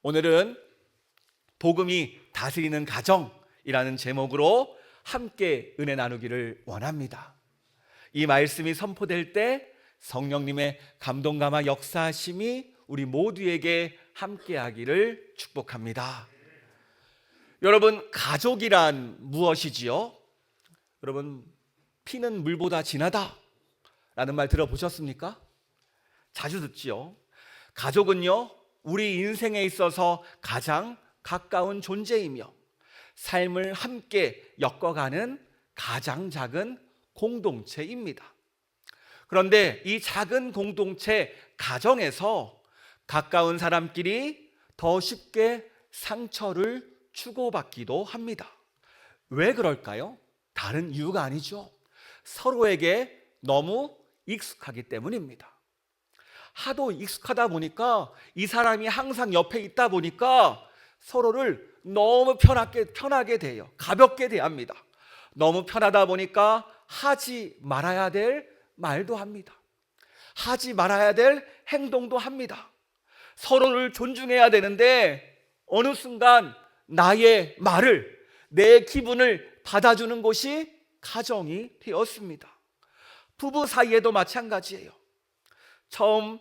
오늘은 복음이 다스리는 가정이라는 제목으로 함께 은혜 나누기를 원합니다. 이 말씀이 선포될 때 성령님의 감동감화 역사하심이 우리 모두에게 함께하기를 축복합니다. 여러분, 가족이란 무엇이지요? 여러분, 피는 물보다 진하다 라는 말 들어보셨습니까? 자주 듣지요. 가족은요, 우리 인생에 있어서 가장 가까운 존재이며 삶을 함께 엮어가는 가장 작은 공동체입니다. 그런데 이 작은 공동체 가정에서 가까운 사람끼리 더 쉽게 상처를 주고받기도 합니다. 왜 그럴까요? 다른 이유가 아니죠. 서로에게 너무 익숙하기 때문입니다. 하도 익숙하다 보니까 이 사람이 항상 옆에 있다 보니까 서로를 너무 편하게 대해요. 가볍게 대합니다. 너무 편하다 보니까 하지 말아야 될 말도 합니다. 하지 말아야 될 행동도 합니다. 서로를 존중해야 되는데 어느 순간 나의 말을, 내 기분을 받아주는 곳이 가정이 되었습니다. 부부 사이에도 마찬가지예요. 처음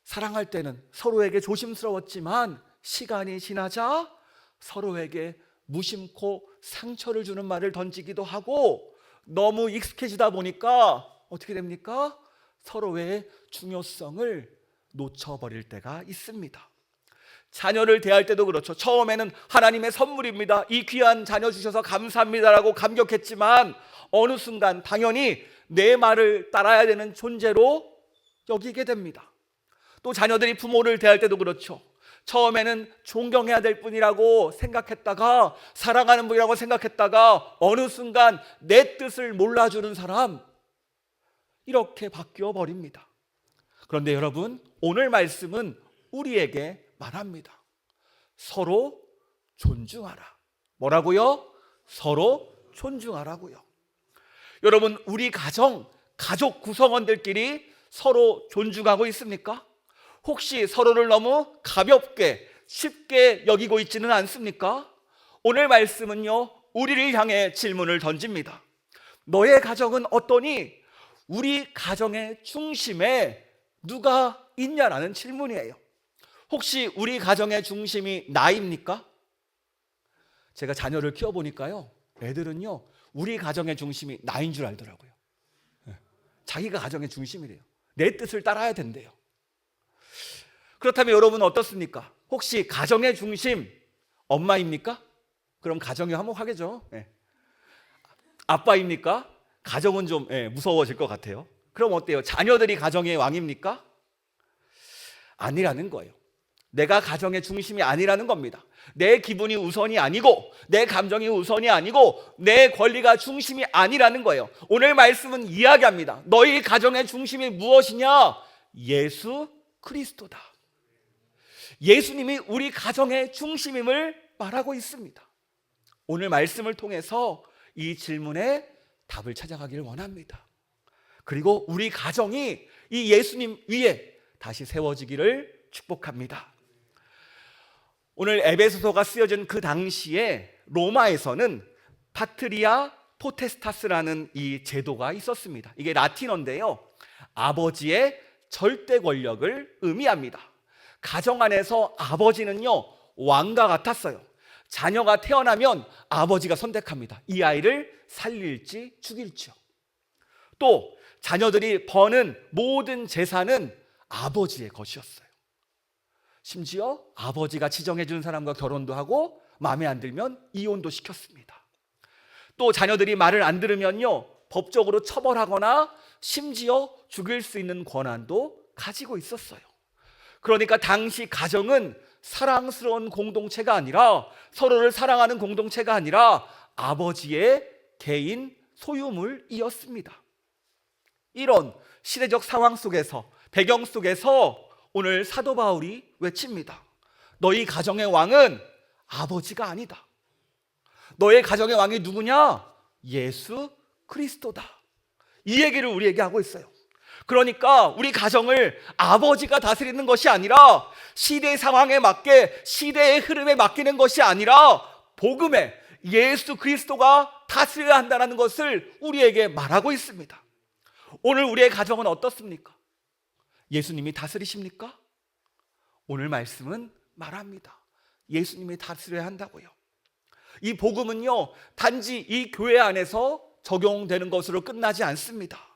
사랑할 때는 서로에게 조심스러웠지만 시간이 지나자 서로에게 무심코 상처를 주는 말을 던지기도 하고, 너무 익숙해지다 보니까 어떻게 됩니까? 서로의 중요성을 놓쳐버릴 때가 있습니다. 자녀를 대할 때도 그렇죠. 처음에는 하나님의 선물입니다, 이 귀한 자녀 주셔서 감사합니다라고 감격했지만 어느 순간 당연히 내 말을 따라야 되는 존재로 여기게 됩니다. 또 자녀들이 부모를 대할 때도 그렇죠. 처음에는 존경해야 될 분이라고 생각했다가, 사랑하는 분이라고 생각했다가 어느 순간 내 뜻을 몰라주는 사람, 이렇게 바뀌어 버립니다. 그런데 여러분, 오늘 말씀은 우리에게 말합니다. 서로 존중하라. 뭐라고요? 서로 존중하라고요. 여러분, 우리 가족 구성원들끼리 서로 존중하고 있습니까? 혹시 서로를 너무 가볍게 쉽게 여기고 있지는 않습니까? 오늘 말씀은요, 우리를 향해 질문을 던집니다. 너의 가정은 어떠니? 우리 가정의 중심에 누가 있냐라는 질문이에요. 혹시 우리 가정의 중심이 나입니까? 제가 자녀를 키워보니까요, 애들은요 우리 가정의 중심이 나인 줄 알더라고요. 자기가 가정의 중심이래요. 내 뜻을 따라야 된대요. 그렇다면 여러분은 어떻습니까? 혹시 가정의 중심 엄마입니까? 그럼 가정이 화목하겠죠. 아빠입니까? 가정은 좀 무서워질 것 같아요. 그럼 어때요? 자녀들이 가정의 왕입니까? 아니라는 거예요. 내가 가정의 중심이 아니라는 겁니다. 내 기분이 우선이 아니고, 내 감정이 우선이 아니고, 내 권리가 중심이 아니라는 거예요. 오늘 말씀은 이야기합니다. 너희 가정의 중심이 무엇이냐? 예수 그리스도다. 예수님이 우리 가정의 중심임을 말하고 있습니다. 오늘 말씀을 통해서 이 질문에 답을 찾아가기를 원합니다. 그리고 우리 가정이 이 예수님 위에 다시 세워지기를 축복합니다. 오늘 에베소서가 쓰여진 그 당시에 로마에서는 파트리아 포테스타스라는 이 제도가 있었습니다. 이게 라틴어인데요, 아버지의 절대 권력을 의미합니다. 가정 안에서 아버지는요 왕과 같았어요. 자녀가 태어나면 아버지가 선택합니다. 이 아이를 살릴지 죽일지요. 또 자녀들이 버는 모든 재산은 아버지의 것이었어요. 심지어 아버지가 지정해 준 사람과 결혼도 하고 마음에 안 들면 이혼도 시켰습니다. 또 자녀들이 말을 안 들으면요 법적으로 처벌하거나 심지어 죽일 수 있는 권한도 가지고 있었어요. 그러니까 당시 가정은 사랑스러운 공동체가 아니라, 서로를 사랑하는 공동체가 아니라 아버지의 개인 소유물이었습니다. 이런 시대적 상황 속에서, 배경 속에서 오늘 사도 바울이 외칩니다. 너희 가정의 왕은 아버지가 아니다. 너의 가정의 왕이 누구냐? 예수 그리스도다. 이 얘기를 우리에게 하고 있어요. 그러니까 우리 가정을 아버지가 다스리는 것이 아니라 시대 상황에 맞게 시대의 흐름에 맡기는 것이 아니라 복음에 예수 그리스도가 다스려야 한다는 것을 우리에게 말하고 있습니다. 오늘 우리의 가정은 어떻습니까? 예수님이 다스리십니까? 오늘 말씀은 말합니다. 예수님이 다스려야 한다고요. 이 복음은요, 단지 이 교회 안에서 적용되는 것으로 끝나지 않습니다.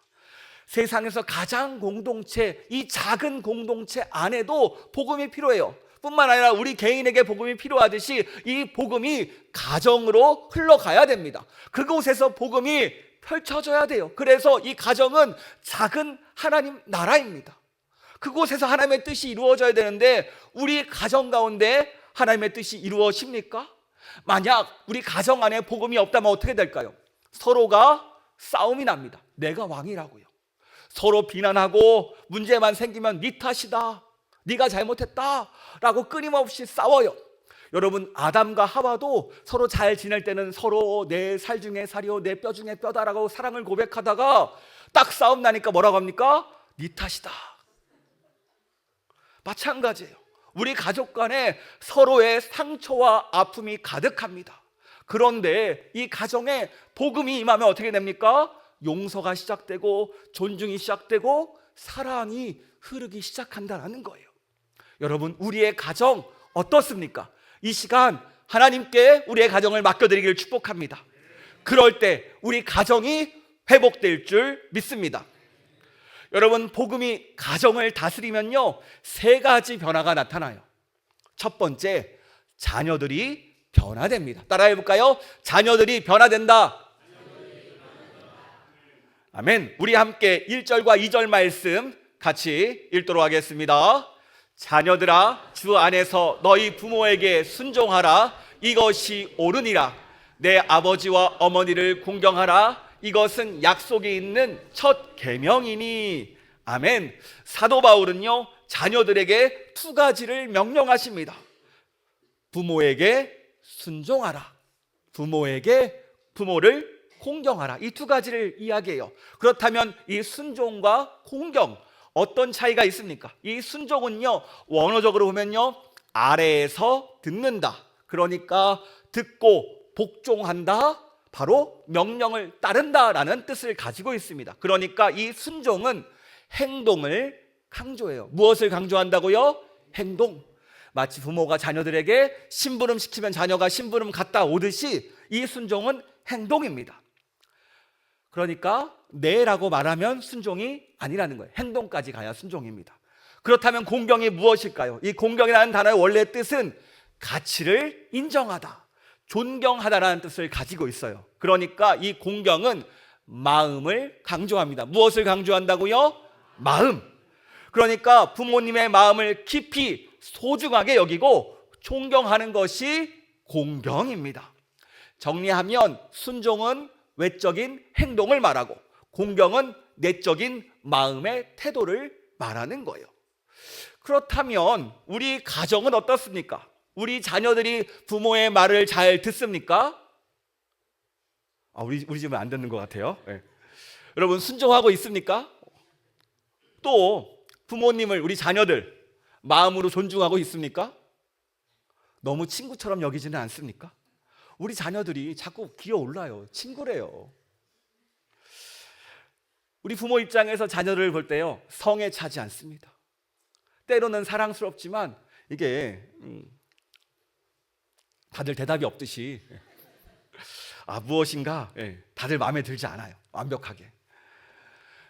세상에서 가장 공동체, 이 작은 공동체 안에도 복음이 필요해요. 뿐만 아니라 우리 개인에게 복음이 필요하듯이 이 복음이 가정으로 흘러가야 됩니다. 그곳에서 복음이 펼쳐져야 돼요. 그래서 이 가정은 작은 하나님 나라입니다. 그곳에서 하나님의 뜻이 이루어져야 되는데 우리 가정 가운데 하나님의 뜻이 이루어집니까? 만약 우리 가정 안에 복음이 없다면 어떻게 될까요? 서로가 싸움이 납니다. 내가 왕이라고요. 서로 비난하고 문제만 생기면 네 탓이다, 네가 잘못했다 라고 끊임없이 싸워요. 여러분, 아담과 하와도 서로 잘 지낼 때는 서로 내 살 중에 살이요 내 뼈 중에 뼈다라고 사랑을 고백하다가 딱 싸움 나니까 뭐라고 합니까? 네 탓이다. 마찬가지예요. 우리 가족 간에 서로의 상처와 아픔이 가득합니다. 그런데 이 가정에 복음이 임하면 어떻게 됩니까? 용서가 시작되고 존중이 시작되고 사랑이 흐르기 시작한다는 거예요. 여러분, 우리의 가정 어떻습니까? 이 시간 하나님께 우리의 가정을 맡겨드리기를 축복합니다. 그럴 때 우리 가정이 회복될 줄 믿습니다. 여러분, 복음이 가정을 다스리면요, 세 가지 변화가 나타나요. 첫 번째, 자녀들이 변화됩니다. 따라해 볼까요? 자녀들이 변화된다. 아멘. 우리 함께 1절과 2절 말씀 같이 읽도록 하겠습니다. 자녀들아, 주 안에서 너희 부모에게 순종하라. 이것이 옳으니라. 내 아버지와 어머니를 공경하라. 이것은 약속이 있는 첫 계명이니. 아멘. 사도 바울은요, 자녀들에게 두 가지를 명령하십니다. 부모에게 순종하라. 부모를 공경하라. 이 두 가지를 이야기해요. 그렇다면 이 순종과 공경, 어떤 차이가 있습니까? 이 순종은요, 원어적으로 보면요, 아래에서 듣는다. 그러니까 듣고 복종한다. 바로 명령을 따른다라는 뜻을 가지고 있습니다. 그러니까 이 순종은 행동을 강조해요. 무엇을 강조한다고요? 행동. 마치 부모가 자녀들에게 심부름 시키면 자녀가 심부름 갔다 오듯이 이 순종은 행동입니다. 그러니까 네라고 말하면 순종이 아니라는 거예요. 행동까지 가야 순종입니다. 그렇다면 공경이 무엇일까요? 이 공경이라는 단어의 원래 뜻은 가치를 인정하다, 존경하다라는 뜻을 가지고 있어요. 그러니까 이 공경은 마음을 강조합니다. 무엇을 강조한다고요? 마음. 그러니까 부모님의 마음을 깊이 소중하게 여기고 존경하는 것이 공경입니다. 정리하면 순종은 외적인 행동을 말하고 공경은 내적인 마음의 태도를 말하는 거예요. 그렇다면 우리 가정은 어떻습니까? 우리 자녀들이 부모의 말을 잘 듣습니까? 우리 집은 안 듣는 것 같아요. 네. 여러분, 순종하고 있습니까? 또 부모님을 우리 자녀들 마음으로 존중하고 있습니까? 너무 친구처럼 여기지는 않습니까? 우리 자녀들이 자꾸 기어올라요. 친구래요. 우리 부모 입장에서 자녀를 볼 때요, 성에 차지 않습니다. 때로는 사랑스럽지만 이게 다들 대답이 없듯이 무엇인가 다들 마음에 들지 않아요. 완벽하게.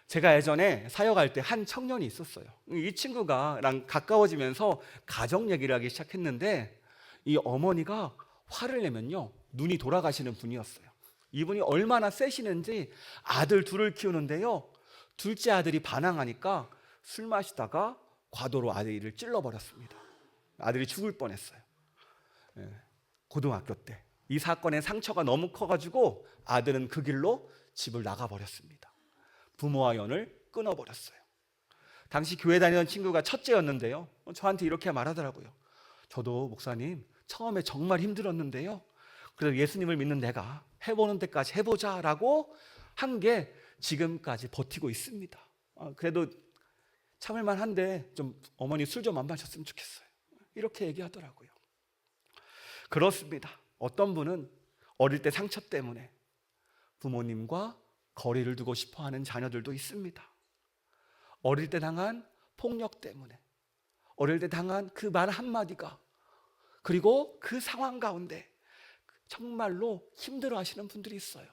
제가 예전에 사역할 때 한 청년이 있었어요. 이 친구가랑 가까워지면서 가정 얘기를 하기 시작했는데 이 어머니가 화를 내면요, 눈이 돌아가시는 분이었어요. 이분이 얼마나 세시는지 아들 둘을 키우는데요, 둘째 아들이 반항하니까 술 마시다가 과도로 아들을 찔러버렸습니다. 아들이 죽을 뻔했어요. 고등학교 때. 이 사건의 상처가 너무 커가지고 아들은 그 길로 집을 나가버렸습니다. 부모와 연을 끊어버렸어요. 당시 교회 다니던 친구가 첫째였는데요, 저한테 이렇게 말하더라고요. 저도 목사님 처음에 정말 힘들었는데요, 그래도 예수님을 믿는 내가 해보는 데까지 해보자라고 한 게 지금까지 버티고 있습니다. 그래도 참을만 한데 좀 어머니 술 좀 안 마셨으면 좋겠어요. 이렇게 얘기하더라고요. 그렇습니다. 어떤 분은 어릴 때 상처 때문에 부모님과 거리를 두고 싶어하는 자녀들도 있습니다. 어릴 때 당한 폭력 때문에, 어릴 때 당한 그 말 한마디가, 그리고 그 상황 가운데 정말로 힘들어 하시는 분들이 있어요.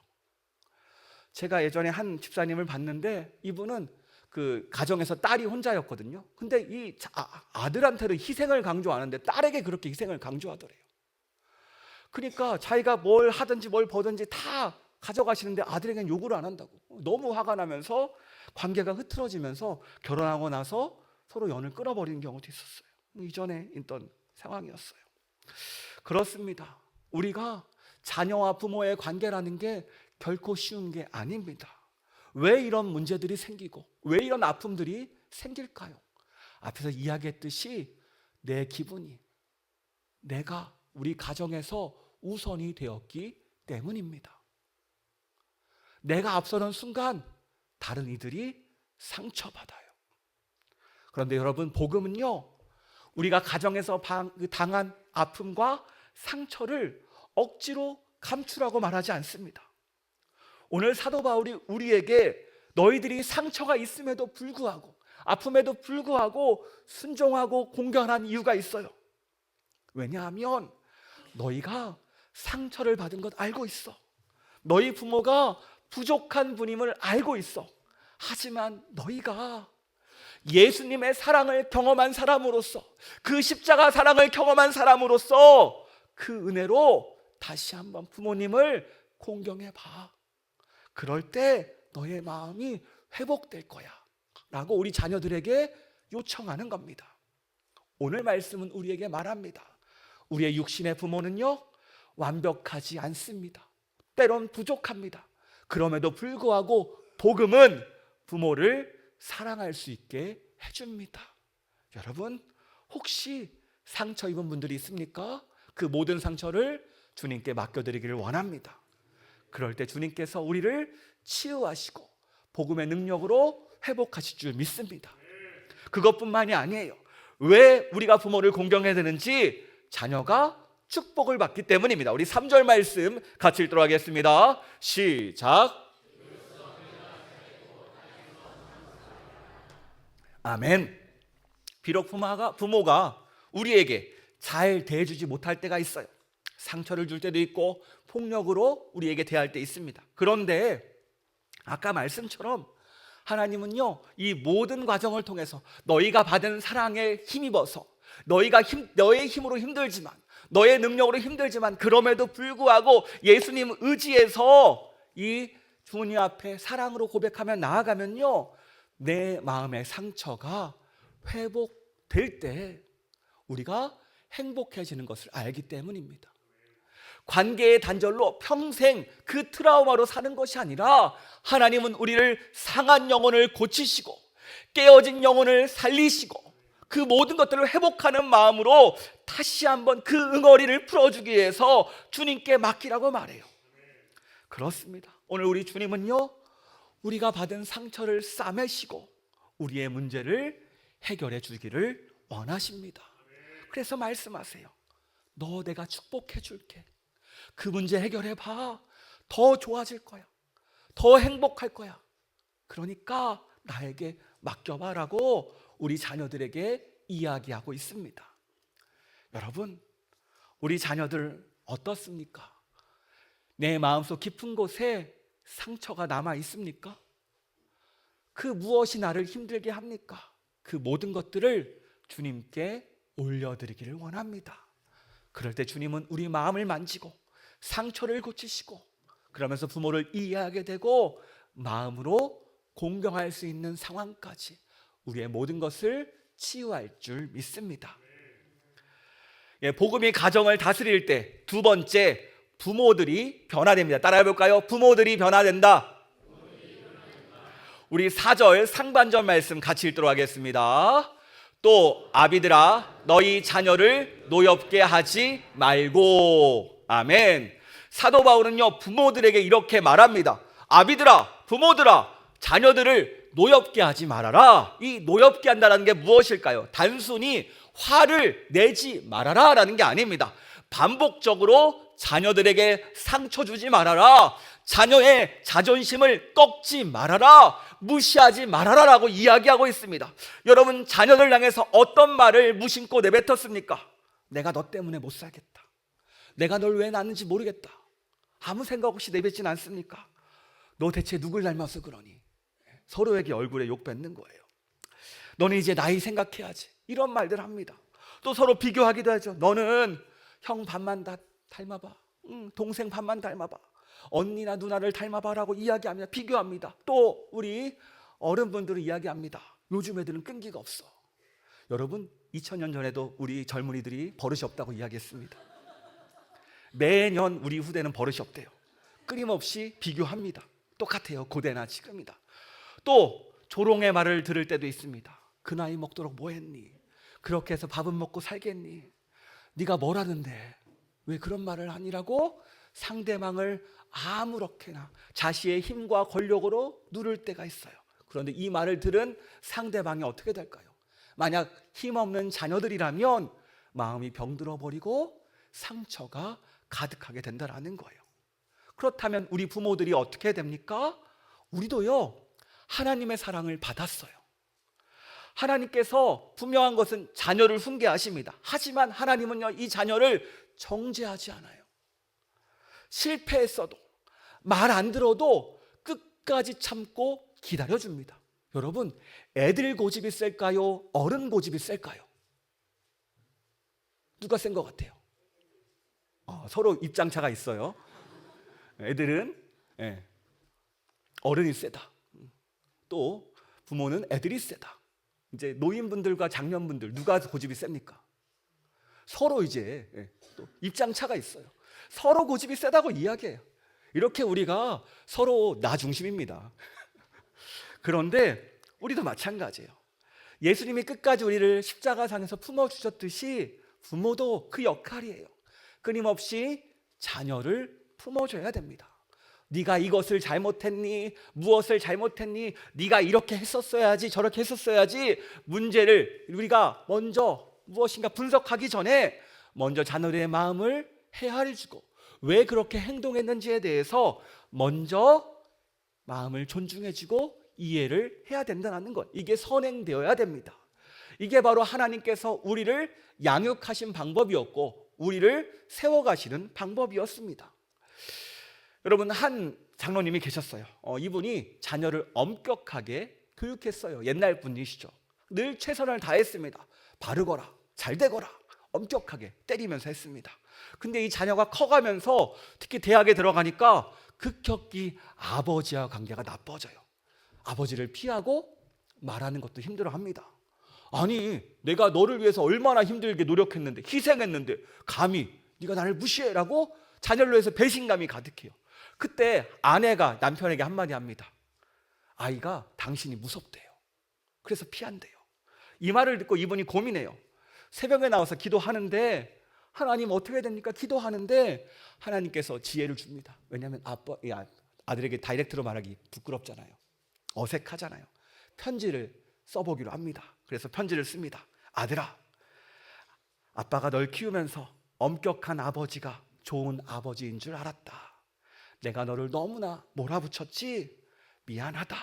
제가 예전에 한 집사님을 봤는데 이분은 그 가정에서 딸이 혼자였거든요. 근데 이 아들한테는 희생을 강조하는데 딸에게 그렇게 희생을 강조하더래요. 그러니까 자기가 뭘 하든지 뭘 보든지 다 가져가시는데 아들에게는 요구를 안 한다고. 너무 화가 나면서 관계가 흐트러지면서 결혼하고 나서 서로 연을 끊어버리는 경우도 있었어요. 이전에 있던 상황이었어요. 그렇습니다. 우리가 자녀와 부모의 관계라는 게 결코 쉬운 게 아닙니다. 왜 이런 문제들이 생기고 왜 이런 아픔들이 생길까요? 앞에서 이야기했듯이 내 기분이, 내가 우리 가정에서 우선이 되었기 때문입니다. 내가 앞서는 순간 다른 이들이 상처받아요. 그런데 여러분, 복음은요, 우리가 가정에서 당한 아픔과 상처를 억지로 감추라고 말하지 않습니다. 오늘 사도 바울이 우리에게 너희들이 상처가 있음에도 불구하고, 아픔에도 불구하고 순종하고 공경한 이유가 있어요. 왜냐하면 너희가 상처를 받은 것 알고 있어. 너희 부모가 부족한 분임을 알고 있어. 하지만 너희가 예수님의 사랑을 경험한 사람으로서, 그 십자가 사랑을 경험한 사람으로서 그 은혜로 다시 한번 부모님을 공경해 봐. 그럴 때 너의 마음이 회복될 거야 라고 우리 자녀들에게 요청하는 겁니다. 오늘 말씀은 우리에게 말합니다. 우리의 육신의 부모는요, 완벽하지 않습니다. 때론 부족합니다. 그럼에도 불구하고 복음은 부모를 사랑할 수 있게 해줍니다. 여러분, 혹시 상처 입은 분들이 있습니까? 그 모든 상처를 주님께 맡겨드리기를 원합니다. 그럴 때 주님께서 우리를 치유하시고 복음의 능력으로 회복하실 줄 믿습니다. 그것뿐만이 아니에요. 왜 우리가 부모를 공경해야 되는지, 자녀가 축복을 받기 때문입니다. 우리 3절 말씀 같이 읽도록 하겠습니다. 시작. 아멘. 비록 부모가 우리에게 잘 대해주지 못할 때가 있어요. 상처를 줄 때도 있고 폭력으로 우리에게 대할 때 있습니다. 그런데 아까 말씀처럼 하나님은요, 이 모든 과정을 통해서 너희가 받은 사랑에 힘입어서, 너의 힘으로 힘들지만, 너의 능력으로 힘들지만, 그럼에도 불구하고 예수님 의지해서 이 주님 앞에 사랑으로 고백하며 나아가면요, 내 마음의 상처가 회복될 때 우리가 행복해지는 것을 알기 때문입니다. 관계의 단절로 평생 그 트라우마로 사는 것이 아니라, 하나님은 우리를 상한 영혼을 고치시고 깨어진 영혼을 살리시고 그 모든 것들을 회복하는 마음으로 다시 한번 그 응어리를 풀어주기 위해서 주님께 맡기라고 말해요. 그렇습니다. 오늘 우리 주님은요, 우리가 받은 상처를 싸매시고 우리의 문제를 해결해 주기를 원하십니다. 그래서 말씀하세요. 너 내가 축복해 줄게. 그 문제 해결해 봐. 더 좋아질 거야. 더 행복할 거야. 그러니까 나에게 맡겨봐라고 우리 자녀들에게 이야기하고 있습니다. 여러분, 우리 자녀들 어떻습니까? 내 마음속 깊은 곳에 상처가 남아 있습니까? 그 무엇이 나를 힘들게 합니까? 그 모든 것들을 주님께 올려드리기를 원합니다. 그럴 때 주님은 우리 마음을 만지고 상처를 고치시고, 그러면서 부모를 이해하게 되고 마음으로 공경할 수 있는 상황까지 우리의 모든 것을 치유할 줄 믿습니다. 복음이 가정을 다스릴 때 두 번째, 부모들이 변화됩니다. 따라해 볼까요? 부모들이 변화된다. 우리 4절 상반절 말씀 같이 읽도록 하겠습니다. 또 아비들아, 너희 자녀를 노엽게 하지 말고. 아멘. 사도 바울은요, 부모들에게 이렇게 말합니다. 아비들아, 부모들아, 자녀들을 노엽게 하지 말아라. 이 노엽게 한다는 게 무엇일까요? 단순히 화를 내지 말아라 라는 게 아닙니다. 반복적으로 자녀들에게 상처 주지 말아라, 자녀의 자존심을 꺾지 말아라, 무시하지 말아라 라고 이야기하고 있습니다. 여러분, 자녀들 향해서 어떤 말을 무심코 내뱉었습니까? 내가 너 때문에 못 살겠다, 내가 널 왜 낳는지 모르겠다. 아무 생각 없이 내뱉진 않습니까? 너 대체 누굴 닮아서 그러니? 서로에게 얼굴에 욕 뱉는 거예요. 너는 이제 나이 생각해야지, 이런 말들 합니다. 또 서로 비교하기도 하죠. 너는 형 반만 다 닮아봐, 동생 반만 닮아봐, 언니나 누나를 닮아봐라고 이야기합니다. 비교합니다. 또 우리 어른분들은 이야기합니다. 요즘 애들은 끈기가 없어. 여러분, 2000년 전에도 우리 젊은이들이 버릇이 없다고 이야기했습니다. 매년 우리 후대는 버릇이 없대요. 끊임없이 비교합니다. 똑같아요. 고대나 지금이다. 또 조롱의 말을 들을 때도 있습니다. 그 나이 먹도록 뭐 했니? 그렇게 해서 밥은 먹고 살겠니? 네가 뭘 하는데 왜 그런 말을 하니라고 상대방을 아무렇게나 자신의 힘과 권력으로 누를 때가 있어요. 그런데 이 말을 들은 상대방이 어떻게 될까요? 만약 힘없는 자녀들이라면 마음이 병들어 버리고 상처가 가득하게 된다라는 거예요. 그렇다면 우리 부모들이 어떻게 됩니까? 우리도요, 하나님의 사랑을 받았어요. 하나님께서 분명한 것은 자녀를 훈계하십니다. 하지만 하나님은요, 이 자녀를 정죄하지 않아요. 실패했어도, 말 안 들어도 끝까지 참고 기다려줍니다. 여러분, 애들 고집이 셀까요? 어른 고집이 셀까요? 누가 센 것 같아요? 서로 입장차가 있어요. 애들은 어른이 세다. 또 부모는 애들이 세다. 이제 노인분들과 장년분들 누가 고집이 셉니까? 서로 이제 또 입장차가 있어요. 서로 고집이 세다고 이야기해요. 이렇게 우리가 서로 나 중심입니다. 그런데 우리도 마찬가지예요. 예수님이 끝까지 우리를 십자가상에서 품어주셨듯이 부모도 그 역할이에요. 끊임없이 자녀를 품어줘야 됩니다. 네가 이것을 잘못했니? 무엇을 잘못했니? 네가 이렇게 했었어야지, 저렇게 했었어야지. 문제를 우리가 먼저 무엇인가 분석하기 전에 먼저 자녀들의 마음을 헤아려 주고 왜 그렇게 행동했는지에 대해서 먼저 마음을 존중해 주고 이해를 해야 된다는 것, 이게 선행되어야 됩니다. 이게 바로 하나님께서 우리를 양육하신 방법이었고 우리를 세워가시는 방법이었습니다. 여러분, 한 장로님이 계셨어요. 이분이 자녀를 엄격하게 교육했어요. 옛날 분이시죠. 늘 최선을 다했습니다. 바르거라, 잘 되거라, 엄격하게 때리면서 했습니다. 근데 이 자녀가 커가면서 특히 대학에 들어가니까 급격히 아버지와 관계가 나빠져요. 아버지를 피하고 말하는 것도 힘들어합니다. 아니, 내가 너를 위해서 얼마나 힘들게 노력했는데, 희생했는데 감히 네가 나를 무시해라고 자녀를 위해서 배신감이 가득해요. 그때 아내가 남편에게 한마디 합니다. 아이가 당신이 무섭대요. 그래서 피한대요. 이 말을 듣고 이분이 고민해요. 새벽에 나와서 기도하는데, 하나님 어떻게 됩니까? 기도하는데 하나님께서 지혜를 줍니다. 왜냐하면 아들에게 다이렉트로 말하기 부끄럽잖아요. 어색하잖아요. 편지를 써보기로 합니다. 그래서 편지를 씁니다. 아들아, 아빠가 널 키우면서 엄격한 아버지가 좋은 아버지인 줄 알았다. 내가 너를 너무나 몰아붙였지? 미안하다.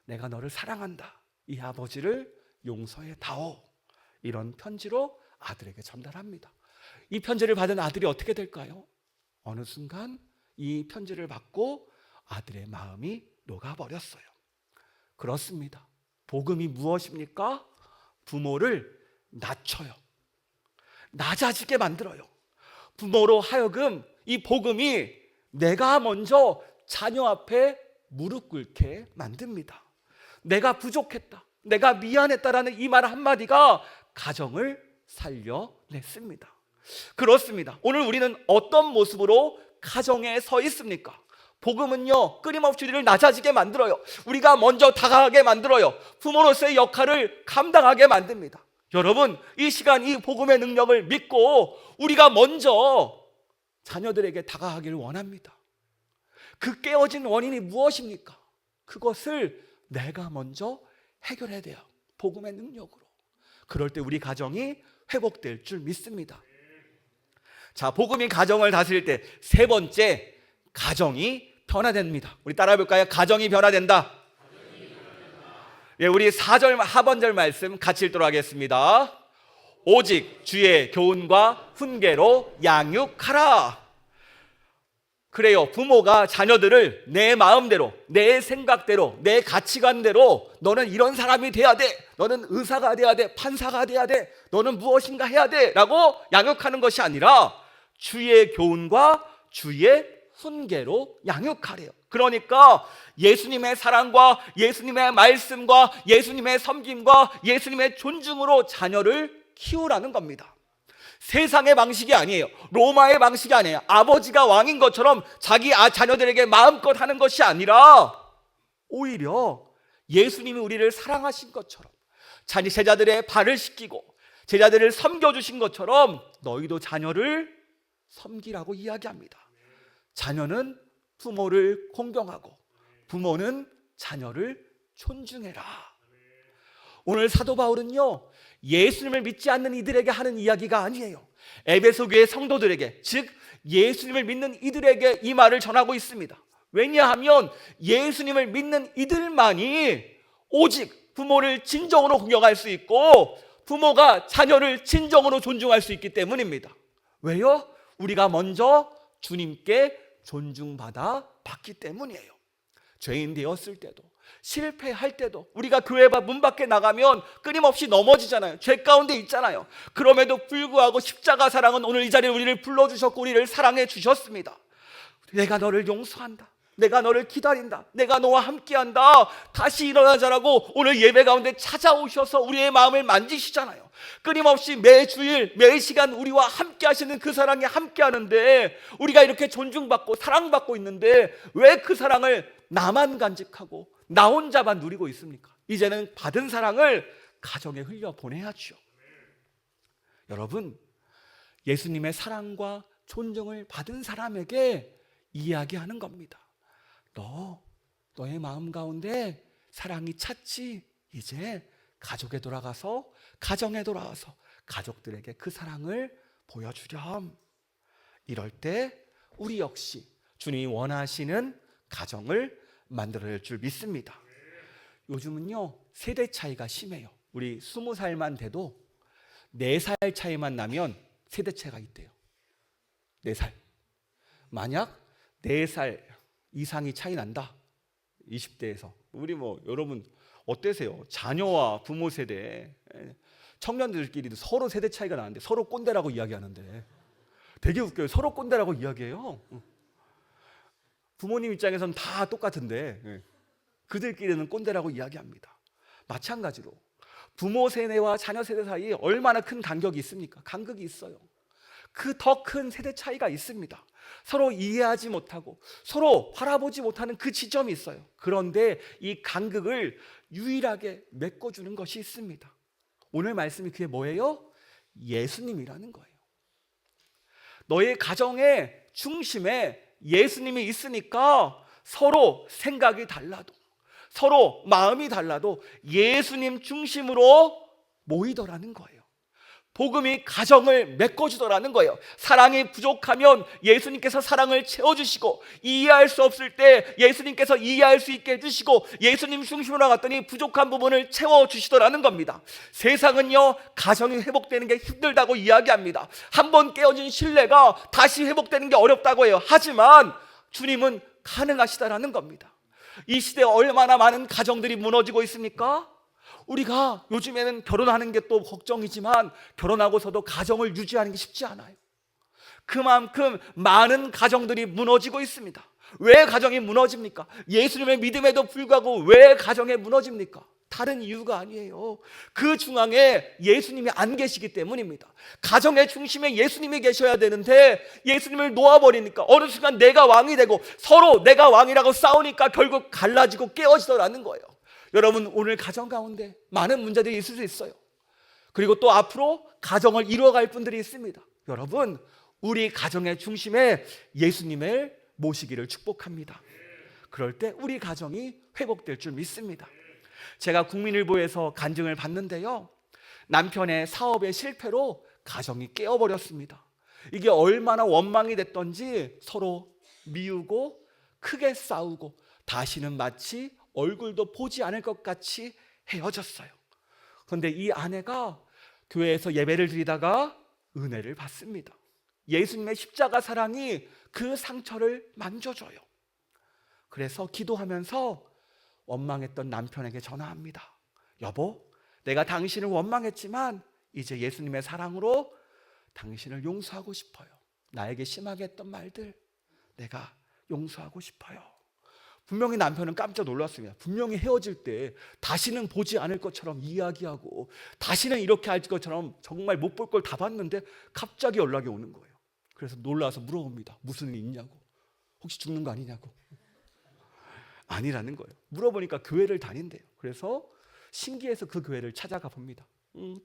내가 너를 사랑한다. 이 아버지를 용서해 다오. 이런 편지로 아들에게 전달합니다. 이 편지를 받은 아들이 어떻게 될까요? 어느 순간 이 편지를 받고 아들의 마음이 녹아버렸어요. 그렇습니다. 복음이 무엇입니까? 부모를 낮춰요. 낮아지게 만들어요. 부모로 하여금 이 복음이 내가 먼저 자녀 앞에 무릎 꿇게 만듭니다. 내가 부족했다, 내가 미안했다라는 이 말 한마디가 가정을 살려냈습니다. 그렇습니다. 오늘 우리는 어떤 모습으로 가정에 서 있습니까? 복음은요, 끊임없이 우리를 낮아지게 만들어요. 우리가 먼저 다가가게 만들어요. 부모로서의 역할을 감당하게 만듭니다. 여러분, 이 시간 이 복음의 능력을 믿고 우리가 먼저 자녀들에게 다가가기를 원합니다. 그 깨어진 원인이 무엇입니까? 그것을 내가 먼저 해결해야 돼요. 복음의 능력으로. 그럴 때 우리 가정이 회복될 줄 믿습니다. 자, 복음이 가정을 다스릴 때 세 번째, 가정이 변화됩니다. 우리 따라해 볼까요? 가정이 변화된다. 예, 우리 4절 하반절 말씀 같이 읽도록 하겠습니다. 오직 주의 교훈과 훈계로 양육하라. 그래요. 부모가 자녀들을 내 마음대로, 내 생각대로, 내 가치관대로 너는 이런 사람이 돼야 돼, 너는 의사가 돼야 돼, 판사가 돼야 돼, 너는 무엇인가 해야 돼 라고 양육하는 것이 아니라 주의 교훈과 주의 훈계로 양육하래요. 그러니까 예수님의 사랑과 예수님의 말씀과 예수님의 섬김과 예수님의 존중으로 자녀를 키우라는 겁니다. 세상의 방식이 아니에요. 로마의 방식이 아니에요. 아버지가 왕인 것처럼 자기 자녀들에게 마음껏 하는 것이 아니라 오히려 예수님이 우리를 사랑하신 것처럼 제자들의 발을 씻기고 제자들을 섬겨주신 것처럼 너희도 자녀를 섬기라고 이야기합니다. 자녀는 부모를 공경하고 부모는 자녀를 존중해라. 오늘 사도 바울은요, 예수님을 믿지 않는 이들에게 하는 이야기가 아니에요. 에베소 교회 성도들에게, 즉 예수님을 믿는 이들에게 이 말을 전하고 있습니다. 왜냐하면 예수님을 믿는 이들만이 오직 부모를 진정으로 공경할 수 있고 부모가 자녀를 진정으로 존중할 수 있기 때문입니다. 왜요? 우리가 먼저 주님께 존중받아 봤기 때문이에요. 죄인 되었을 때도, 실패할 때도, 우리가 교회 문 밖에 나가면 끊임없이 넘어지잖아요. 죄 가운데 있잖아요. 그럼에도 불구하고 십자가 사랑은 오늘 이 자리에 우리를 불러주셨고 우리를 사랑해 주셨습니다. 내가 너를 용서한다, 내가 너를 기다린다, 내가 너와 함께한다, 다시 일어나자라고 오늘 예배 가운데 찾아오셔서 우리의 마음을 만지시잖아요. 끊임없이 매주일 매시간 우리와 함께 하시는 그 사랑에 함께 하는데, 우리가 이렇게 존중받고 사랑받고 있는데 왜 그 사랑을 나만 간직하고 나 혼자만 누리고 있습니까? 이제는 받은 사랑을 가정에 흘려보내야죠. 여러분, 예수님의 사랑과 존중을 받은 사람에게 이야기하는 겁니다. 너의 마음 가운데 사랑이 찼지? 이제 가족에 돌아가서, 가정에 돌아와서 가족들에게 그 사랑을 보여주렴. 이럴 때 우리 역시 주님이 원하시는 가정을 만들어낼 줄 믿습니다. 요즘은요, 세대 차이가 심해요. 우리 20살만 돼도 4살 차이만 나면 세대 차이가 있대요. 4살. 만약 4살 이상이 차이 난다, 20대에서. 우리 여러분 어때세요? 자녀와 부모 세대, 청년들끼리도 서로 세대 차이가 나는데 서로 꼰대라고 이야기하는데 되게 웃겨요. 서로 꼰대라고 이야기해요. 부모님 입장에서는 다 똑같은데 그들끼리는 꼰대라고 이야기합니다. 마찬가지로 부모 세대와 자녀 세대 사이에 얼마나 큰 간격이 있습니까? 간극이 있어요. 그 더 큰 세대 차이가 있습니다. 서로 이해하지 못하고 서로 바라보지 못하는 그 지점이 있어요. 그런데 이 간극을 유일하게 메꿔주는 것이 있습니다. 오늘 말씀이 그게 뭐예요? 예수님이라는 거예요. 너의 가정의 중심에 예수님이 있으니까 서로 생각이 달라도, 서로 마음이 달라도 예수님 중심으로 모이더라는 거예요. 복음이 가정을 메꿔주더라는 거예요. 사랑이 부족하면 예수님께서 사랑을 채워주시고, 이해할 수 없을 때 예수님께서 이해할 수 있게 해주시고, 예수님 중심으로 갔더니 부족한 부분을 채워주시더라는 겁니다. 세상은요, 가정이 회복되는 게 힘들다고 이야기합니다. 한번 깨어진 신뢰가 다시 회복되는 게 어렵다고 해요. 하지만 주님은 가능하시다라는 겁니다. 이 시대에 얼마나 많은 가정들이 무너지고 있습니까? 우리가 요즘에는 결혼하는 게 또 걱정이지만 결혼하고서도 가정을 유지하는 게 쉽지 않아요. 그만큼 많은 가정들이 무너지고 있습니다. 왜 가정이 무너집니까? 예수님의 믿음에도 불구하고 왜 가정이 무너집니까? 다른 이유가 아니에요. 그 중앙에 예수님이 안 계시기 때문입니다. 가정의 중심에 예수님이 계셔야 되는데 예수님을 놓아버리니까 어느 순간 내가 왕이 되고 서로 내가 왕이라고 싸우니까 결국 갈라지고 깨어지더라는 거예요. 여러분, 오늘 가정 가운데 많은 문제들이 있을 수 있어요. 그리고 또 앞으로 가정을 이루어갈 분들이 있습니다. 여러분, 우리 가정의 중심에 예수님을 모시기를 축복합니다. 그럴 때 우리 가정이 회복될 줄 믿습니다. 제가 국민일보에서 간증을 받는데요, 남편의 사업의 실패로 가정이 깨어버렸습니다. 이게 얼마나 원망이 됐던지 서로 미우고 크게 싸우고 다시는 마치 얼굴도 보지 않을 것 같이 헤어졌어요. 그런데 이 아내가 교회에서 예배를 드리다가 은혜를 받습니다. 예수님의 십자가 사랑이 그 상처를 만져줘요. 그래서 기도하면서 원망했던 남편에게 전화합니다. 여보, 내가 당신을 원망했지만 이제 예수님의 사랑으로 당신을 용서하고 싶어요. 나에게 심하게 했던 말들 내가 용서하고 싶어요. 분명히 남편은 깜짝 놀랐습니다. 분명히 헤어질 때 다시는 보지 않을 것처럼 이야기하고 다시는 이렇게 할 것처럼 정말 못 볼 걸 다 봤는데 갑자기 연락이 오는 거예요. 그래서 놀라서 물어봅니다. 무슨 일 있냐고. 혹시 죽는 거 아니냐고. 아니라는 거예요. 물어보니까 교회를 다닌대요. 그래서 신기해서 그 교회를 찾아가 봅니다.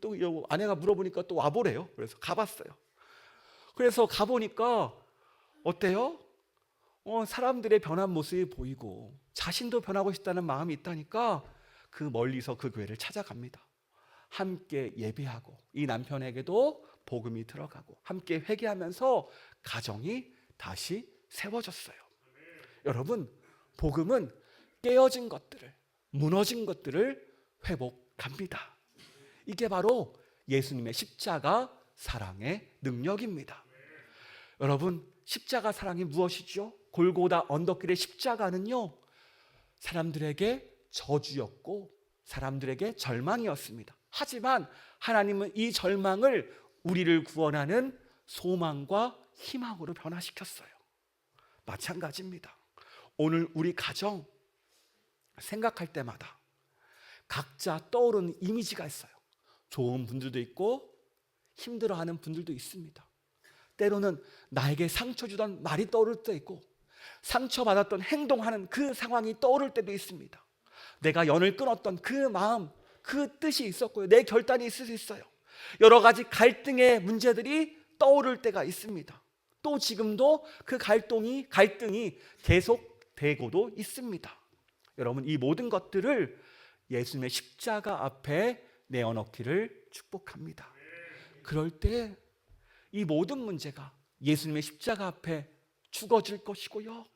또 아내가 물어보니까 또 와보래요. 그래서 가봤어요. 그래서 가보니까 어때요? 사람들의 변한 모습이 보이고 자신도 변하고 싶다는 마음이 있다니까 그 멀리서 그 교회를 찾아갑니다. 함께 예배하고 이 남편에게도 복음이 들어가고 함께 회개하면서 가정이 다시 세워졌어요. 여러분, 복음은 깨어진 것들을, 무너진 것들을 회복합니다. 이게 바로 예수님의 십자가 사랑의 능력입니다. 여러분, 십자가 사랑이 무엇이죠? 골고다 언덕길의 십자가는요, 사람들에게 저주였고 사람들에게 절망이었습니다. 하지만 하나님은 이 절망을 우리를 구원하는 소망과 희망으로 변화시켰어요. 마찬가지입니다. 오늘 우리 가정 생각할 때마다 각자 떠오르는 이미지가 있어요. 좋은 분들도 있고 힘들어하는 분들도 있습니다. 때로는 나에게 상처 주던 말이 떠오를 때도 있고 상처받았던 행동하는 그 상황이 떠오를 때도 있습니다. 내가 연을 끊었던 그 마음, 그 뜻이 있었고요. 내 결단이 있을 수 있어요. 여러 가지 갈등의 문제들이 떠오를 때가 있습니다. 또 지금도 그 갈등이 계속되고도 있습니다. 여러분, 이 모든 것들을 예수님의 십자가 앞에 내어놓기를 축복합니다. 그럴 때 이 모든 문제가 예수님의 십자가 앞에 죽어질 것이고요,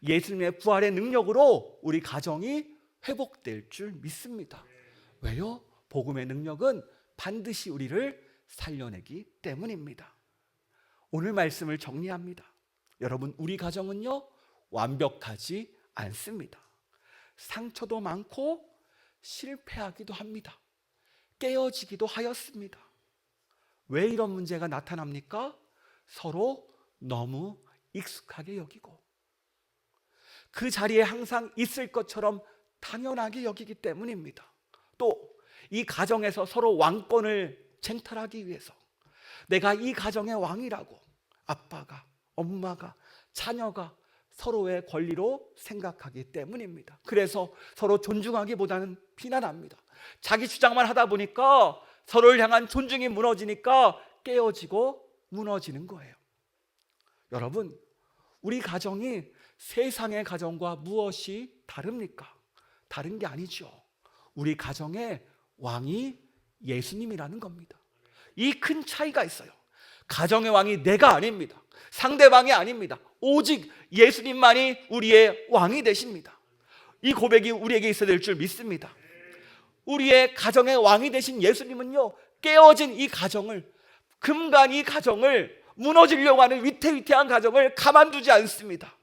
예수님의 부활의 능력으로 우리 가정이 회복될 줄 믿습니다. 왜요? 복음의 능력은 반드시 우리를 살려내기 때문입니다. 오늘 말씀을 정리합니다. 여러분, 우리 가정은요, 완벽하지 않습니다. 상처도 많고 실패하기도 합니다. 깨어지기도 하였습니다. 왜 이런 문제가 나타납니까? 서로 너무 익숙하게 여기고 그 자리에 항상 있을 것처럼 당연하게 여기기 때문입니다. 또 이 가정에서 서로 왕권을 쟁탈하기 위해서 내가 이 가정의 왕이라고 아빠가, 엄마가, 자녀가 서로의 권리로 생각하기 때문입니다. 그래서 서로 존중하기보다는 비난합니다. 자기 주장만 하다 보니까 서로를 향한 존중이 무너지니까 깨어지고 무너지는 거예요. 여러분, 우리 가정이 세상의 가정과 무엇이 다릅니까? 다른 게 아니죠. 우리 가정의 왕이 예수님이라는 겁니다. 이 큰 차이가 있어요. 가정의 왕이 내가 아닙니다. 상대방이 아닙니다. 오직 예수님만이 우리의 왕이 되십니다. 이 고백이 우리에게 있어야 될 줄 믿습니다. 우리의 가정의 왕이 되신 예수님은요, 깨어진 이 가정을, 금간 이 가정을, 무너지려고 하는 위태위태한 가정을 가만두지 않습니다.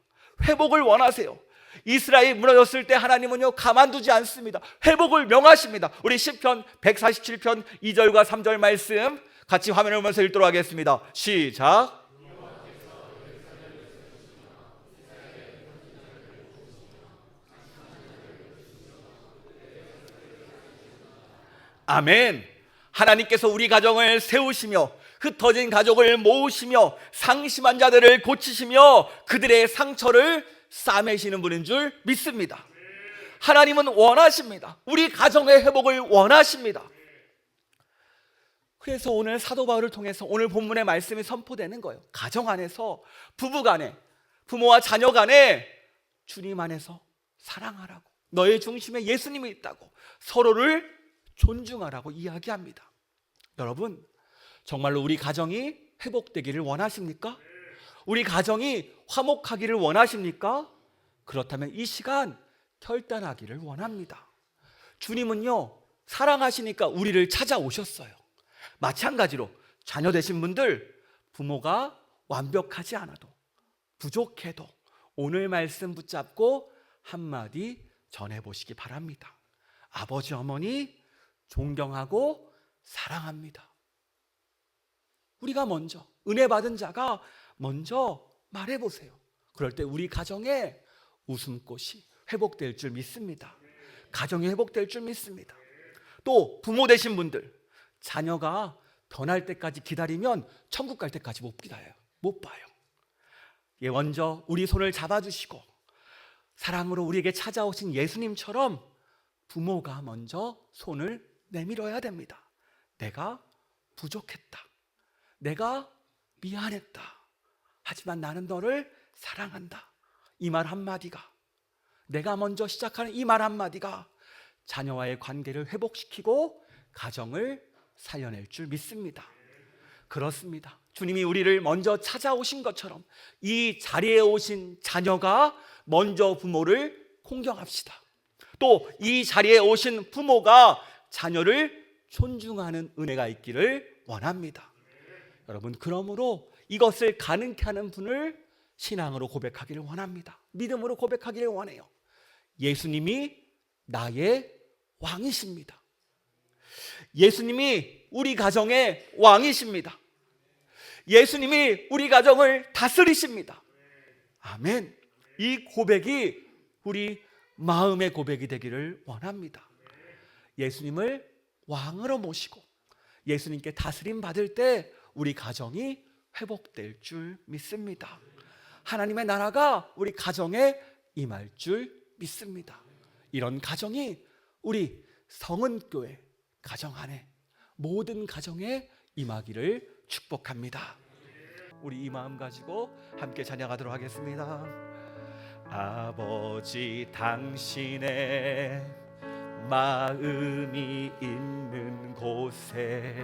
회복을 원하세요. 이스라엘이 무너졌을 때 하나님은요, 가만두지 않습니다. 회복을 명하십니다. 우리 시편 147편 2절과 3절 말씀 같이 화면을 보면서 읽도록 하겠습니다. 시작. 아멘. 하나님께서 우리 가정을 세우시며 흩어진 가족을 모으시며 상심한 자들을 고치시며 그들의 상처를 싸매시는 분인 줄 믿습니다. 하나님은 원하십니다. 우리 가정의 회복을 원하십니다. 그래서 오늘 사도 바울을 통해서 오늘 본문의 말씀이 선포되는 거예요. 가정 안에서, 부부 간에, 부모와 자녀 간에 주님 안에서 사랑하라고, 너의 중심에 예수님이 있다고 서로를 존중하라고 이야기합니다. 여러분, 정말로 우리 가정이 회복되기를 원하십니까? 우리 가정이 화목하기를 원하십니까? 그렇다면 이 시간 결단하기를 원합니다. 주님은요, 사랑하시니까 우리를 찾아오셨어요. 마찬가지로 자녀 되신 분들, 부모가 완벽하지 않아도, 부족해도 오늘 말씀 붙잡고 한마디 전해보시기 바랍니다. 아버지, 어머니 존경하고 사랑합니다. 우리가 먼저, 은혜 받은 자가 먼저 말해보세요. 그럴 때 우리 가정에 웃음꽃이 회복될 줄 믿습니다. 가정이 회복될 줄 믿습니다. 또 부모 되신 분들, 자녀가 변할 때까지 기다리면 천국 갈 때까지 못 기다려요. 못 봐요. 먼저 우리 손을 잡아주시고 사랑으로 우리에게 찾아오신 예수님처럼 부모가 먼저 손을 내밀어야 됩니다. 내가 부족했다. 내가 미안했다. 하지만 나는 너를 사랑한다. 이 말 한마디가, 내가 먼저 시작하는 이 말 한마디가 자녀와의 관계를 회복시키고 가정을 살려낼 줄 믿습니다. 그렇습니다. 주님이 우리를 먼저 찾아오신 것처럼 이 자리에 오신 자녀가 먼저 부모를 공경합시다. 또 이 자리에 오신 부모가 자녀를 존중하는 은혜가 있기를 원합니다. 여러분, 그러므로 이것을 가능케 하는 분을 신앙으로 고백하기를 원합니다. 믿음으로 고백하기를 원해요. 예수님이 나의 왕이십니다. 예수님이 우리 가정의 왕이십니다. 예수님이 우리 가정을 다스리십니다. 아멘. 이 고백이 우리 마음의 고백이 되기를 원합니다. 예수님을 왕으로 모시고 예수님께 다스림 받을 때 우리 가정이 회복될 줄 믿습니다. 하나님의 나라가 우리 가정에 임할 줄 믿습니다. 이런 가정이 우리 성은교회 가정 안에 모든 가정에 임하기를 축복합니다. 우리 이 마음 가지고 함께 찬양하도록 하겠습니다. 아버지, 당신의 마음이 있는 곳에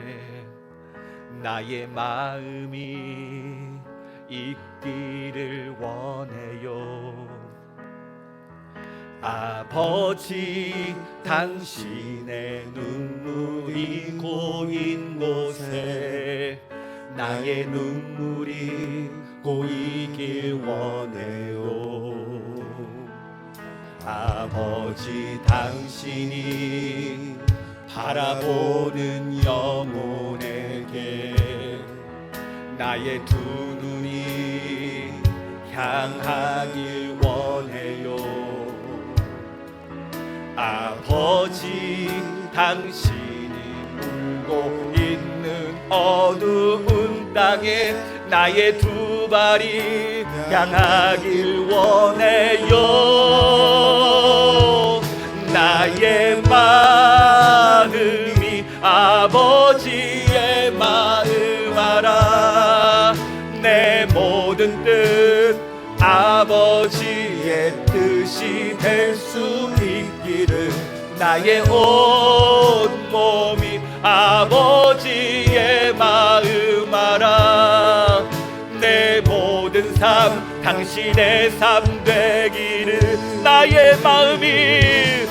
나의 마음이 있기를 원해요. 아버지, 당신의 눈물이 고인 곳에 나의 눈물이 고이길 원해요. 아버지, 당신이 바라보는 영혼에게 나의 두 눈이 향하길 원해요. 아버지, 당신이 울고 있는 어두운 땅에 나의 두 발이 향하길 원해요. 나의 마음이 아버지의 마음 알아. 내 모든 뜻 아버지의 뜻이 될 수 있기를 나의 온 몸이 아버지의 마음 알아. 내 모든 삶 당신의 삶 되기를 나의 마음이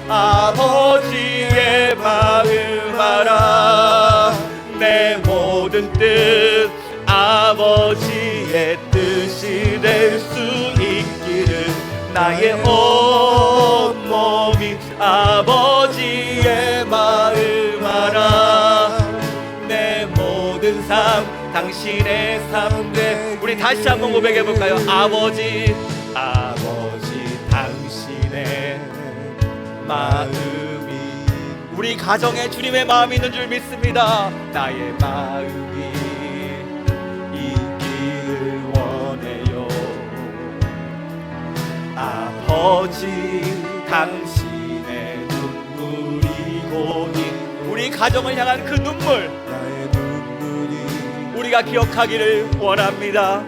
아버지의 마음 알아. 내 모든 뜻 아버지의 뜻이 될 수 있기를 나의 온 몸이 아버지의 마음 알아. 내 모든 삶 당신의 삶 돼. 우리 다시 한번 고백해 볼까요? 아버지, 당신의 마음이 우리 가정에 주님의 마음이 있는 줄 믿습니다. 나의 마음이 있기를 원해요. 아버지, 당신의 눈물이 고인 우리 가정을 향한 그 눈물, 나의 눈물이 우리가 기억하기를 원합니다.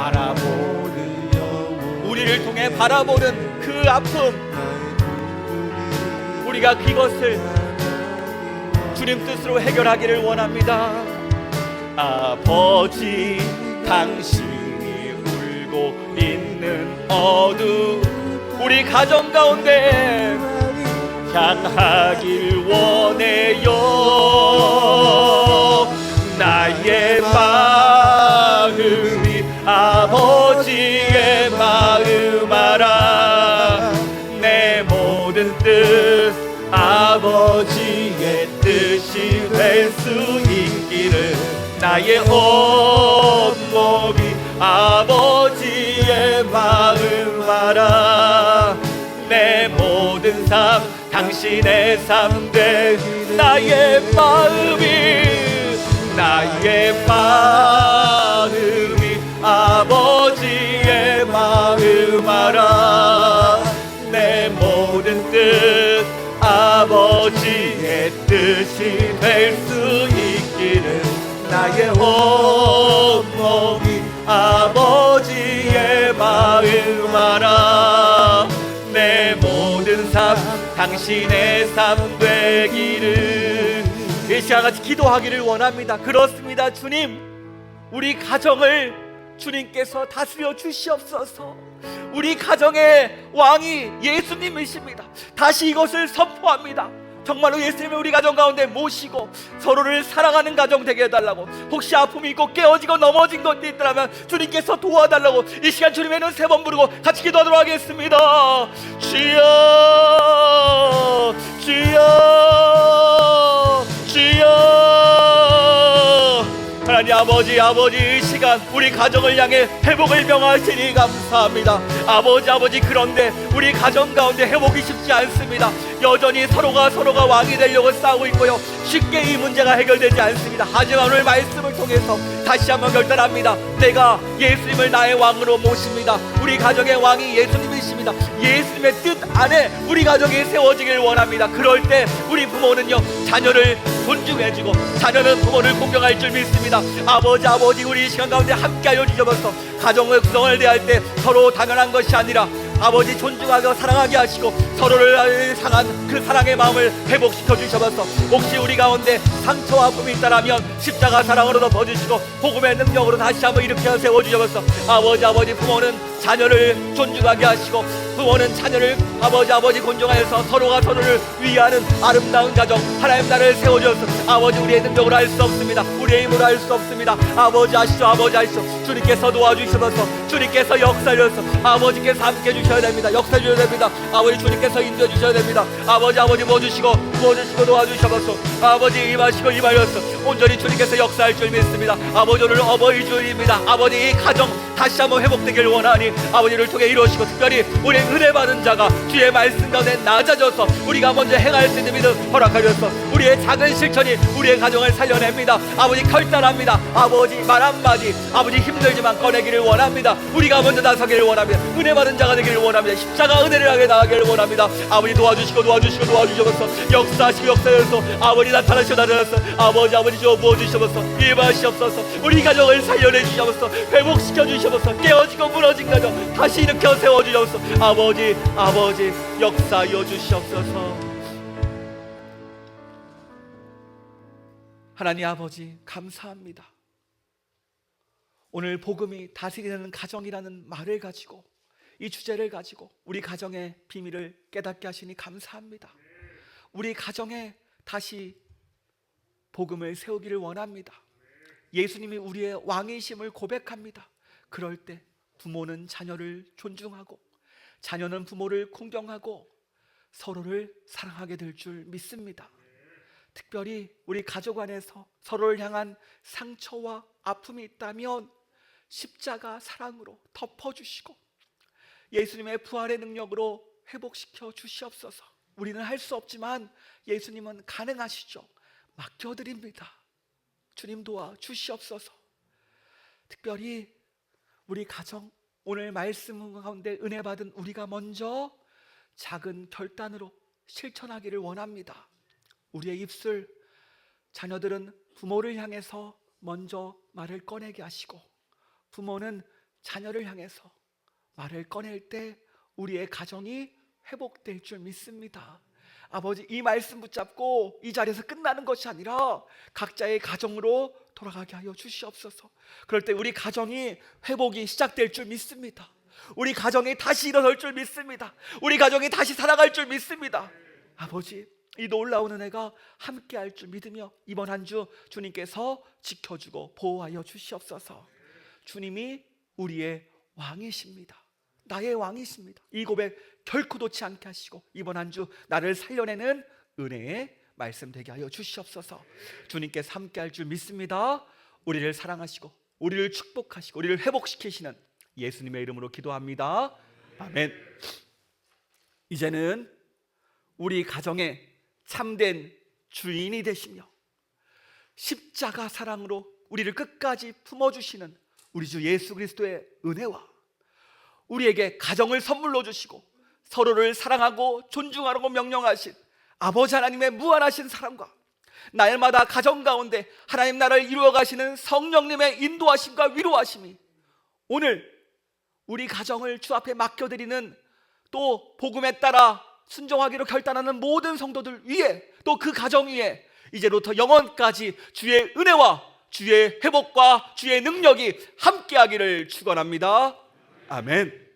바라보는 영혼, 우리를 통해 바라보는 그 아픔, 우리가 그것을 주님 뜻으로 해결하기를 원합니다. 아버지, 당신이 울고 있는 어둠, 우리 가정 가운데 향하길 원해요. 나의 마음이 아버지의 마음 알아. 내 모든 뜻 아버지의 뜻이 될 수 있기를. 나의 온몸이 아버지의 마음 알아. 내 모든 삶 당신의 삶 되. 나의 마음이 아버지의 마음 알아. 내 모든 뜻 아버지의 뜻이 될 수 있기를. 나의 온몸이 아버지의 마음 알아. 내 모든 삶 당신의 삶 되기를. 이 시간 같이 기도하기를 원합니다. 그렇습니다. 주님, 우리 가정을 주님께서 다스려 주시옵소서. 우리 가정의 왕이 예수님이십니다. 다시 이것을 선포합니다. 정말로 예수님을 우리 가정 가운데 모시고 서로를 사랑하는 가정 되게 해달라고. 혹시 아픔이 있고 깨어지고 넘어진 것도 있더라면 주님께서 도와달라고 이 시간 주님의 이름 3번 부르고 같이 기도하도록 하겠습니다. 주여, 주여, 주여. 하나님 아버지, 이 시간 우리 가정을 향해 회복을 명하시니 감사합니다. 아버지, 그런데 우리 가정 가운데 회복이 쉽지 않습니다. 여전히 서로가 왕이 되려고 싸우고 있고요, 쉽게 이 문제가 해결되지 않습니다. 하지만 오늘 말씀을 통해서 다시 한번 결단합니다. 내가 예수님을 나의 왕으로 모십니다. 우리 가정의 왕이 예수님이십니다. 예수님의 뜻 안에 우리 가정이 세워지길 원합니다. 그럴 때 우리 부모는요, 자녀를 존중해주고 자녀는 부모를 공경할 줄 믿습니다. 아버지, 우리 이 시간 가운데 함께하여 주셔서 가정의 구성을 대할 때 서로 당연한 것이 아니라 아버지 존중하고 사랑하게 하시고 서로를 향한 그 사랑의 마음을 회복시켜 주셔서 혹시 우리 가운데 상처와 아픔이 있다라면 십자가 사랑으로 덮어주시고 복음의 능력으로 다시 한번 일으켜 세워주셔서 아버지, 부모는 자녀를 존중하게 하시고 부모는 자녀를 아버지 존중하여서 서로가 서로를 위하는 아름다운 가정, 하나님 나라를 세워주셔서 아버지, 우리의 능력으로 할 수 없습니다. 우리의 힘으로 할 수 없습니다. 아버지 아시죠? 주님께서 도와주셔서 주님께서 역사하셔서 아버지께서 함께 해주셔야 됩니다. 역사해 주셔야 됩니다. 아버지, 주님께서 인도해 주셔야 됩니다. 아버지 모아주시고 도와주셔서 아버지 임하셔서 온전히 주님께서 역사할 줄 믿습니다. 아버지, 오늘 어버이 주일입니다. 아버지, 이 가정 다시 한번 회복되길 원하니 아버지를 통해 이루시고 특별히 우리 은혜 받은 자가 주의 말씀 가운데 낮아져서 우리가 먼저 행할 수 있는 믿음 허락하셔서 우리의 작은 실천이 우리의 가정을 살려냅니다. 아버지, 결단합니다. 아버지, 말 한마디 아버지 힘들지만 꺼내기를 원합니다. 우리가 먼저 나서기를 원합니다. 은혜 받은 자가 되기를 원합니다. 십자가 은혜를 하게 나가기를 원합니다. 아버지, 도와주셔서 역사하셔서 아버지 나타나셔서 아버지 주어 부어주셔서 임하시옵소서. 우리 가정을 살려내 주셔서 회복시켜 주셔서 깨어지고 무너진 가정 다시 일으켜 세워주셔서 아버지 역사하여 주시옵소서. 하나님 아버지, 감사합니다. 오늘 복음이 다스리는 가정이라는 말을 가지고 이 주제를 가지고 우리 가정의 비밀을 깨닫게 하시니 감사합니다. 우리 가정에 다시 복음을 세우기를 원합니다. 예수님이 우리의 왕이심을 고백합니다. 그럴 때 부모는 자녀를 존중하고 자녀는 부모를 공경하고 서로를 사랑하게 될 줄 믿습니다. 특별히 우리 가족 안에서 서로를 향한 상처와 아픔이 있다면 십자가 사랑으로 덮어주시고 예수님의 부활의 능력으로 회복시켜 주시옵소서. 우리는 할 수 없지만 예수님은 가능하시죠. 맡겨드립니다. 주님 도와 주시옵소서. 특별히 우리 가정, 오늘 말씀 가운데 은혜 받은 우리가 먼저 작은 결단으로 실천하기를 원합니다. 우리의 입술, 자녀들은 부모를 향해서 먼저 말을 꺼내게 하시고 부모는 자녀를 향해서 말을 꺼낼 때 우리의 가정이 회복될 줄 믿습니다. 아버지, 이 말씀 붙잡고 이 자리에서 끝나는 것이 아니라 각자의 가정으로 돌아가게 하여 주시옵소서. 그럴 때 우리 가정이 회복이 시작될 줄 믿습니다. 우리 가정이 다시 일어설 줄 믿습니다. 우리 가정이 다시 살아갈 줄 믿습니다. 아버지, 이 놀라운 은혜가 함께 할 줄 믿으며 이번 한 주 주님께서 지켜주고 보호하여 주시옵소서. 주님이 우리의 왕이십니다. 나의 왕이십니다. 이 고백 결코 놓지 않게 하시고 이번 한 주 나를 살려내는 은혜의 말씀 되게 하여 주시옵소서. 주님께서 함께 할 줄 믿습니다. 우리를 사랑하시고 우리를 축복하시고 우리를 회복시키시는 예수님의 이름으로 기도합니다. 아멘. 이제는 우리 가정의 참된 주인이 되시며 십자가 사랑으로 우리를 끝까지 품어주시는 우리 주 예수 그리스도의 은혜와 우리에게 가정을 선물로 주시고 서로를 사랑하고 존중하라고 명령하신 아버지 하나님의 무한하신 사랑과 날마다 가정 가운데 하나님 나라를 이루어 가시는 성령님의 인도하심과 위로하심이 오늘 우리 가정을 주 앞에 맡겨드리는 또 복음에 따라 순종하기로 결단하는 모든 성도들 위에 또 그 가정 위에 이제부터 영원까지 주의 은혜와 주의 회복과 주의 능력이 함께하기를 축원합니다. 아멘.